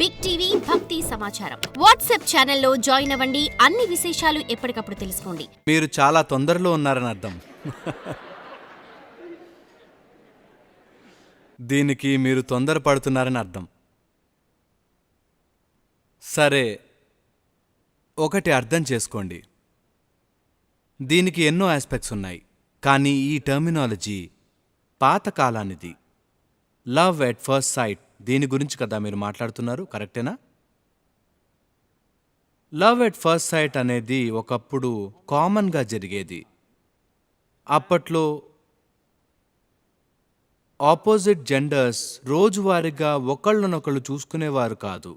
Big TV భక్తి సమాచారం WhatsApp ఛానల్లో జాయిన్ అవ్వండి. అన్ని విశేషాలు ఎప్పటికప్పుడు తెలుసుకోండి. మీరు చాలా తొందరలో ఉన్నారని అర్థం. దీనికి మీరు తొందరపడుతున్నారని అర్థం. సరే, ఒకటి అర్థం చేసుకోండి. దీనికి ఎన్నో ఆస్పెక్ట్స్ ఉన్నాయి, కానీ ఈ టర్మినాలజీ పాతకాలానిది. లవ్ ఎట్ ఫస్ట్ సైట్, దీని గురించి కదా మీరు మాట్లాడుతున్నారు, కరెక్టేనా? లవ్ ఎట్ ఫస్ట్ సైట్ అనేది ఒకప్పుడు కామన్గా జరిగేది. అప్పట్లో ఆపోజిట్ జెండర్స్ రోజువారీగా ఒకళ్ళనొకళ్ళు చూసుకునేవారు కాదు.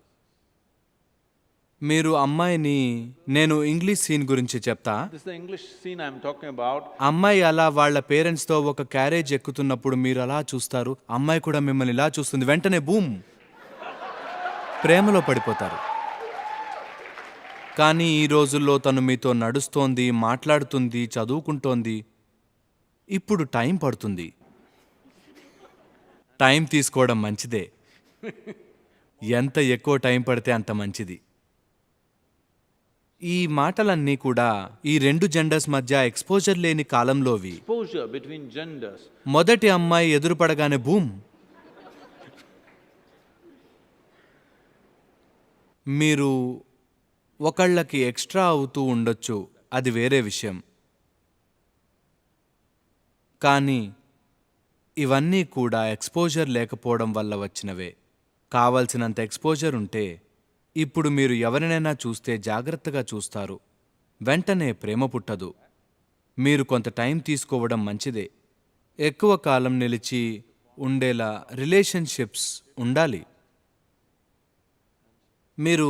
మీరు అమ్మాయిని, నేను ఇంగ్లీష్ సీన్ గురించి చెప్తా. This is the English scene I'm talking about. అమ్మాయి అలా వాళ్ళ పేరెంట్స్తో ఒక క్యారేజ్ ఎక్కుతున్నప్పుడు మీరు అలా చూస్తారు, అమ్మాయి కూడా మిమ్మల్ని ఇలా చూస్తుంది. వెంటనే బూమ్, ప్రేమలో పడిపోతారు. కానీ ఈ రోజుల్లో తను మీతో నడుస్తోంది, మాట్లాడుతుంది, చదువుకుంటోంది. ఇప్పుడు టైం పడుతుంది. టైం తీసుకోవడం మంచిదే. ఎంత ఎక్కువ టైం పడితే అంత మంచిది. ఈ మాటలన్నీ కూడా ఈ రెండు జెండర్స్ మధ్య ఎక్స్పోజర్ లేని కాలంలోవి. Exposure between genders. మొదటి అమ్మాయి ఎదురుపడగానే బూమ్. మీరు ఒకళ్ళకి ఎక్స్ట్రా అవుతూ ఉండొచ్చు, అది వేరే విషయం. కానీ ఇవన్నీ కూడా ఎక్స్పోజర్ లేకపోవడం వల్ల వచ్చినవే. కావలసినంత ఎక్స్పోజర్ ఉంటే ఇప్పుడు మీరు ఎవరినైనా చూస్తే జాగ్రత్తగా చూస్తారు, వెంటనే ప్రేమ పుట్టదు. మీరు కొంత టైం తీసుకోవడం మంచిదే. ఎక్కువ కాలం నిలిచి ఉండేలా రిలేషన్షిప్స్ ఉండాలి. మీరు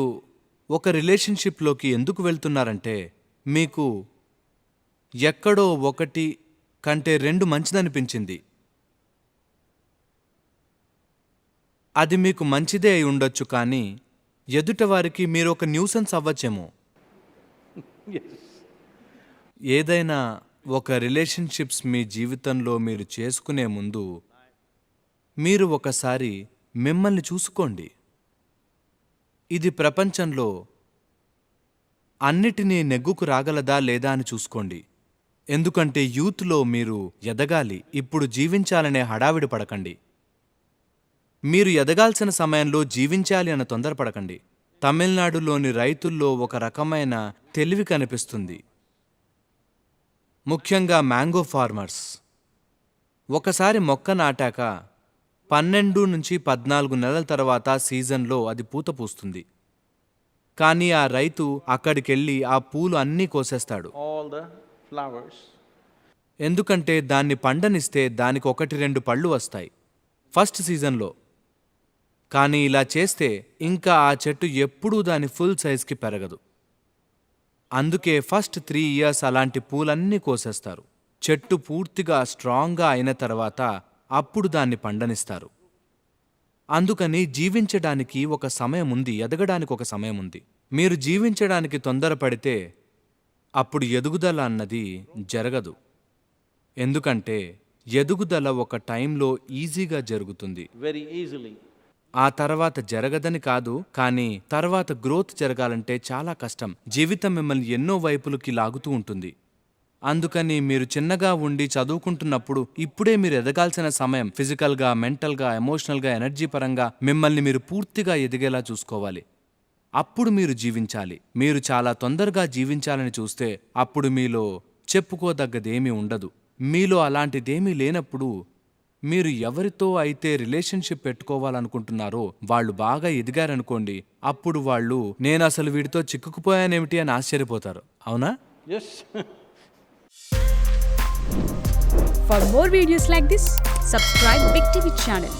ఒక రిలేషన్షిప్లోకి ఎందుకు వెళ్తున్నారంటే మీకు ఎక్కడో ఒకటి కంటే రెండు మంచిదనిపించింది. అది మీకు మంచిదే అయి ఉండొచ్చు, కానీ ఎదుటవారికి మీరు ఒక న్యూసెన్స్ అవ్వచ్చేమో. ఏదైనా ఒక రిలేషన్షిప్స్ మీ జీవితంలో మీరు చేసుకునే ముందు మీరు ఒకసారి మిమ్మల్ని చూసుకోండి. ఇది ప్రపంచంలో అన్నిటినీ నెగ్గుకు రాగలదా లేదా అని చూసుకోండి. ఎందుకంటే యూత్లో మీరు ఎదగాలి. ఇప్పుడు జీవించాలనే హడావిడి పడకండి. మీరు ఎదగాల్సిన సమయంలో జీవించాలి అన్న తొందరపడకండి. తమిళనాడులోని రైతుల్లో ఒక రకమైన తెలివి కనిపిస్తుంది, ముఖ్యంగా మ్యాంగో ఫార్మర్స్. ఒకసారి మొక్క నాటాక 12 నుంచి 14 నెలల తర్వాత సీజన్లో అది పూత పూస్తుంది. కానీ ఆ రైతు అక్కడికెళ్ళి ఆ పూలు అన్నీ కోసేస్తాడు. All the flowers. ఎందుకంటే దాన్ని పండనిస్తే దానికి 1-2 పళ్ళు వస్తాయి ఫస్ట్ సీజన్లో. కానీ ఇలా చేస్తే ఇంకా ఆ చెట్టు ఎప్పుడూ దాని ఫుల్ సైజ్కి పెరగదు. అందుకే ఫస్ట్ 3 ఇయర్స్ అలాంటి పూలన్నీ కోసేస్తారు. చెట్టు పూర్తిగా స్ట్రాంగ్గా అయిన తర్వాత అప్పుడు దాన్ని పండనిస్తారు. అందుకని జీవించడానికి ఒక సమయం ఉంది, ఎదగడానికి ఒక సమయం ఉంది. మీరు జీవించడానికి తొందరపడితే అప్పుడు ఎదుగుదల అన్నది జరగదు. ఎందుకంటే ఎదుగుదల ఒక టైంలో ఈజీగా జరుగుతుంది, Very easily. ఆ తర్వాత జరగదని కాదు, కానీ తర్వాత గ్రోత్ జరగాలంటే చాలా కష్టం. జీవితం మిమ్మల్ని ఎన్నో వైపులకి లాగుతూ ఉంటుంది. అందుకని మీరు చిన్నగా ఉండి చదువుకుంటున్నప్పుడు ఇప్పుడే మీరు ఎదగాల్సిన సమయం. ఫిజికల్గా, మెంటల్గా, ఎమోషనల్గా, ఎనర్జీ పరంగా మిమ్మల్ని మీరు పూర్తిగా ఎదిగేలా చూసుకోవాలి. అప్పుడు మీరు జీవించాలి. మీరు చాలా తొందరగా జీవించాలని చూస్తే అప్పుడు మీలో చెప్పుకోదగ్గదేమీ ఉండదు. మీలో అలాంటిదేమీ లేనప్పుడు మీరు ఎవరితో అయితే రిలేషన్షిప్ పెట్టుకోవాలనుకుంటున్నారో వాళ్ళు బాగా ఎదిగారనుకోండి, అప్పుడు వాళ్ళు నేను అసలు వీడితో చిక్కుకుపోయానేమిటి అని ఆశ్చర్యపోతారు. అవునా? Yes. For more videos like this, subscribe Big TV channel.